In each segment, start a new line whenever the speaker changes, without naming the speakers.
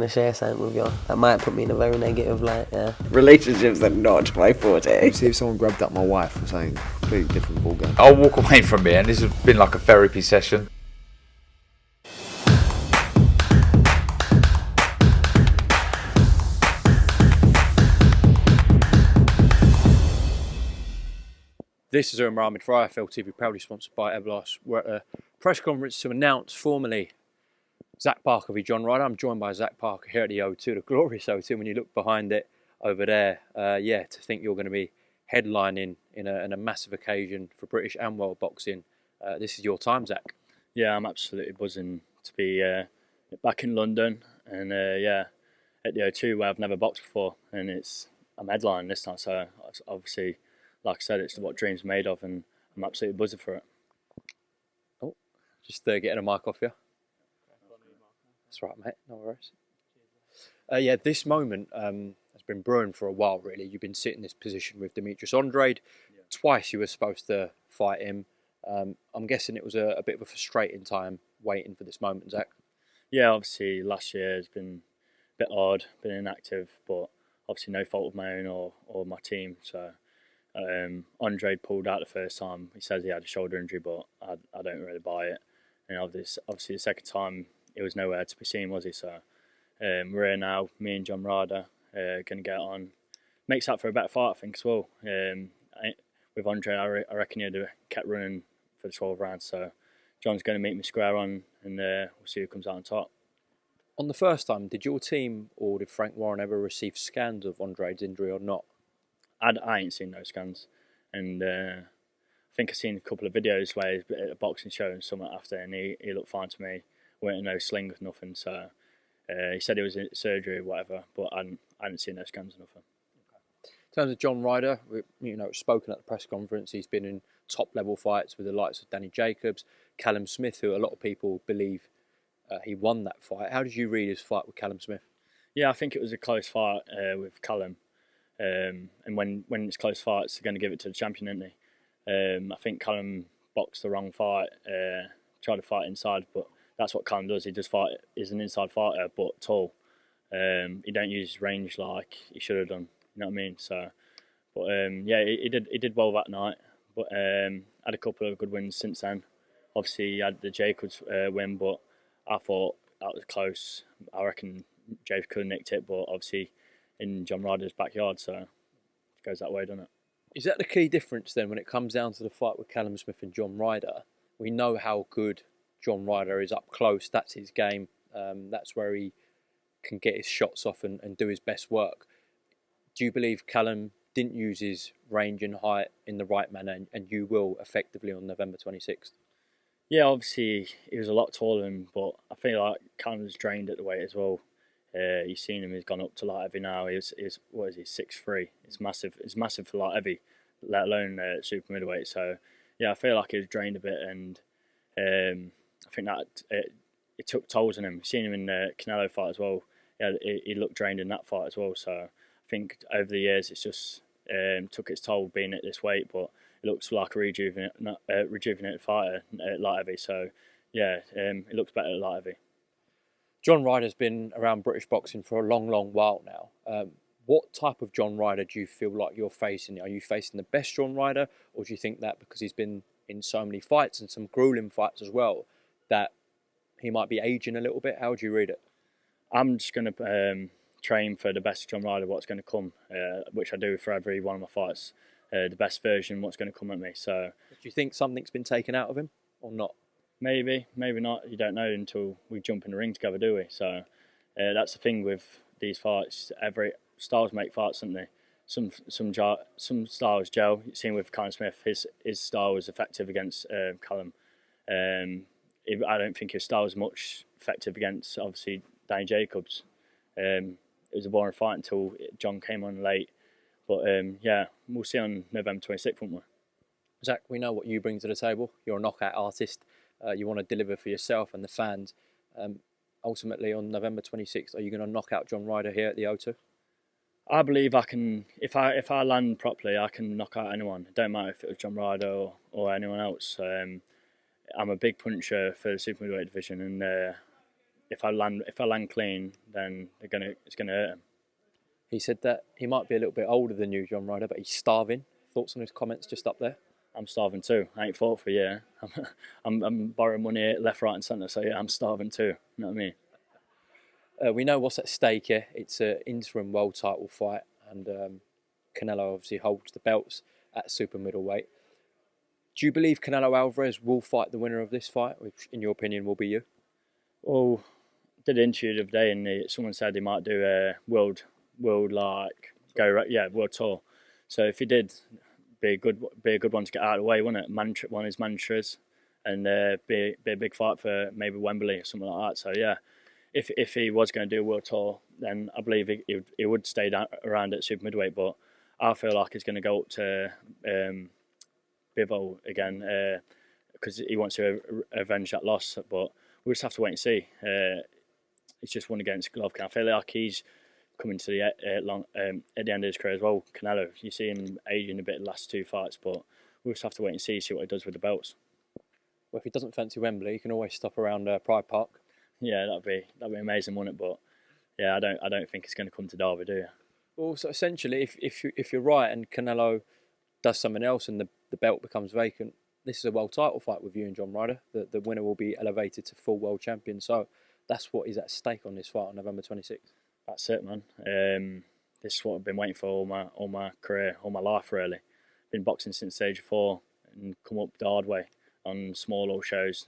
to share something with you. That might put me in a very negative light, yeah.
Relationships are not my forte.
See if someone grabbed up my wife or something completely different ballgame.
I'll walk away from here, and this has been like a therapy session.
This is Umar Ahmed for IFL TV, proudly sponsored by Ryder'S. We're at a press conference to announce formally Zach Parker v John Ryder. I'm joined by Zach Parker here at the O2, the glorious O2. When you look behind it over there, to think you're going to be headlining in a massive occasion for British and world boxing. This is your time, Zach.
Yeah, I'm absolutely buzzing to be back in London and at the O2 where I've never boxed before, and I'm headlining this time, so obviously, like I said, it's what dreams are made of, and I'm absolutely buzzing for it.
Oh, just getting a mic off you. That's right, mate. No worries. This moment has been brewing for a while, really. You've been sitting in this position with Demetrius Andrade. Yeah. Twice you were supposed to fight him. I'm guessing it was a bit of a frustrating time waiting for this moment, Zach. Yeah,
obviously last year has been a bit odd, been inactive, but obviously no fault of my own or my team. So Andrade pulled out the first time. He says he had a shoulder injury, but I don't really buy it. And obviously the second time, he was nowhere to be seen, was he? So we're here now, me and John Ryder, going to get on. Makes up for a better fight, I think, as well. With Andre, I reckon he'd have kept running for the 12 rounds. So John's going to meet me square on, and we'll see who comes out on top.
On the first time, did your team or did Frank Warren ever receive scans of Andrade's injury or not?
I ain't seen those scans. And I think I've seen a couple of videos where he's at a boxing show and something after, and he looked fine to me. Weren't no sling or nothing, so he said it was in surgery or whatever, but I hadn't seen no scans or nothing.
Okay. In terms of John Ryder, spoken at the press conference, he's been in top level fights with the likes of Danny Jacobs, Callum Smith, who a lot of people believe he won that fight. How did you read his fight with Callum Smith?
Yeah, I think it was a close fight with Callum, and when it's close fights, they're going to give it to the champion, aren't they? I think Callum boxed the wrong fight, tried to fight inside, but that's what Callum does. He just is an inside fighter, but tall. He don't use his range like he should have done. You know what I mean? So, but he did well that night. But had a couple of good wins since then. Obviously, he had the Jacobs win, but I thought that was close. I reckon Jacobs could have nicked it, but obviously in John Ryder's backyard, so it goes that way, doesn't it?
Is that the key difference then when it comes down to the fight with Callum Smith and John Ryder? We know how good John Ryder is up close. That's his game. That's where he can get his shots off and do his best work. Do you believe Callum didn't use his range and height in the right manner, and you will effectively on November 26th?
Yeah, obviously he was a lot taller than him, but I feel like Callum's drained at the weight as well. You've seen him; he's gone up to light heavy now. He's 6'3". It's massive. It's massive for light heavy, let alone super middleweight. So yeah, I feel like he was drained a bit, and I think that it took tolls on him. Seen him in the Canelo fight as well. Yeah, he looked drained in that fight as well. So I think over the years it's just took its toll being at this weight, but it looks like a rejuvenated fighter at light heavy. So yeah, it looks better at light heavy.
John Ryder's been around British boxing for a long, long while now. What type of John Ryder do you feel like you're facing? Are you facing the best John Ryder, or do you think that because he's been in so many fights and some grueling fights as well, that he might be aging a little bit? How would you read it?
I'm just going to train for the best John Ryder, what's going to come, which I do for every one of my fights. The best version, what's going to come at me. So,
do you think something's been taken out of him or not?
Maybe not. You don't know until we jump in the ring together, do we? So that's the thing with these fights. Every styles make fights, don't they? Some styles gel. You've seen with Callum Smith, his style was effective against Callum. I don't think his style was much effective against, obviously, Danny Jacobs. It was a boring fight until John came on late. But we'll see on November 26th, won't we?
Zach, we know what you bring to the table. You're a knockout artist. You want to deliver for yourself and the fans. Ultimately, on November 26th, are you going to knock out John Ryder here at the O2?
I believe I can. If I land properly, I can knock out anyone. It don't matter if it was John Ryder or anyone else. I'm a big puncher for the super middleweight division, and if I land clean, then it's gonna hurt him.
He said that he might be a little bit older than you, John Ryder, but he's starving. Thoughts on his comments just up there?
I'm starving too. I ain't fought for a year. I'm borrowing money left, right, and centre. So yeah, I'm starving too. You know what I mean?
We know what's at stake here. It's an interim world title fight, and Canelo obviously holds the belts at super middleweight. Do you believe Canelo Alvarez will fight the winner of this fight, which in your opinion will be you?
Well, I did an interview the other day, and someone said he might do a world tour. So if he did, be a good one to get out of the way, wouldn't it? One of his mantras, and be a big fight for maybe Wembley or something like that. So yeah, if he was going to do a world tour, then I believe he would stay around at super middleweight. But I feel like he's going to go up to Bivol again because he wants to avenge that loss. But we'll just have to wait and see. He's just won against Golovkin. I feel like he's coming to the at the end of his career as well. Canelo, you see him aging a bit in the last two fights, but we'll just have to wait and see what he does with the belts.
Well, if he doesn't fancy Wembley, he can always stop around Pride Park.
Yeah, that'd be amazing, wouldn't it? But yeah, I don't think it's going to come to Derby, do you?
Well, so essentially, if you're right and Canelo does something else and the belt becomes vacant, this is a world title fight with you and John Ryder. The winner will be elevated to full world champion. So that's what is at stake on this fight on November 26th.
That's it, man. This is what I've been waiting for all my career, all my life, really. Been boxing since age 4 and come up the hard way on small old shows.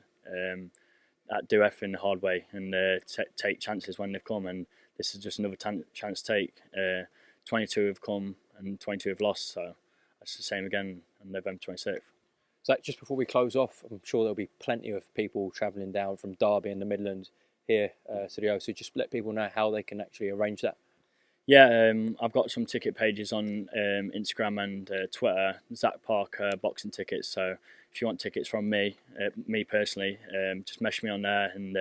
Do everything the hard way and take chances when they've come. And this is just another chance to take. 22 have come and 22 have lost. So that's the same again on November 26th.
So just before we close off, I'm sure there'll be plenty of people travelling down from Derby and the Midlands here to the O. So just let people know how they can actually arrange that.
Yeah, I've got some ticket pages on Instagram and Twitter, Zach Parker Boxing Tickets. So if you want tickets from me personally, just message me on there and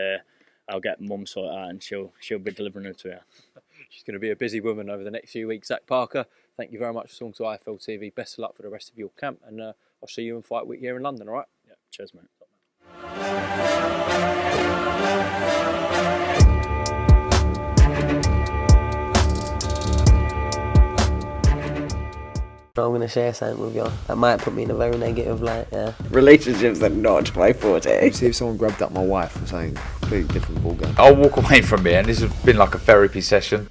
I'll get Mum sorted out and she'll be delivering them to you.
She's going to be a busy woman over the next few weeks. Zach Parker, thank you very much for talking to IFL TV. Best of luck for the rest of your camp, and I'll see you in Fight Week here in London, all right?
Yeah, cheers, mate.
I'm going to share something with you. That might put me in a very negative light, yeah.
Relationships are not my forte.
See if someone grabbed up my wife or something, completely different ballgame.
I'll walk away from it, and this has been like a therapy session.